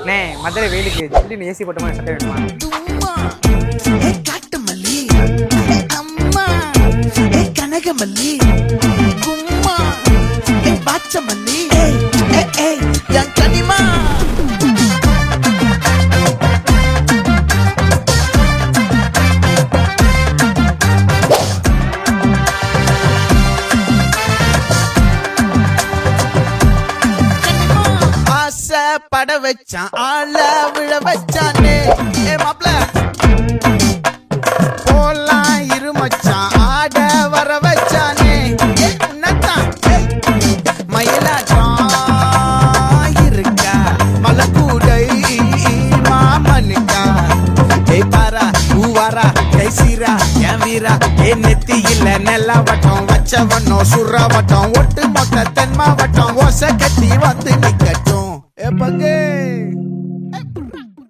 அண்ணே மதுரை வெயிலுக்கு திடீர்னு ஏசி போட்ட மாதிரி சட்டை வேணுமா? காட்டுமல்லி அம்மா கனகமல்லி கும்மா பாச்சமல்லி என் கனிமா பட வச்சான் ஆள விழ வச்சானே மாப்ள போலாம் இருமச்சான் ஆட வர வச்சானே உன்னதான் மயிலாட்டம் இருக்கா மலக்கூடை மாமனுக்கா பாரா பூவாரா கைசீரா என் வீரா நெத்தி இல்ல நெல்ல வட்டம் வச்சவனோ சுற வட்டம் ஒட்டு மொத்த தென் மாவட்டம் ஓசை கட்டி வந்து நிக்க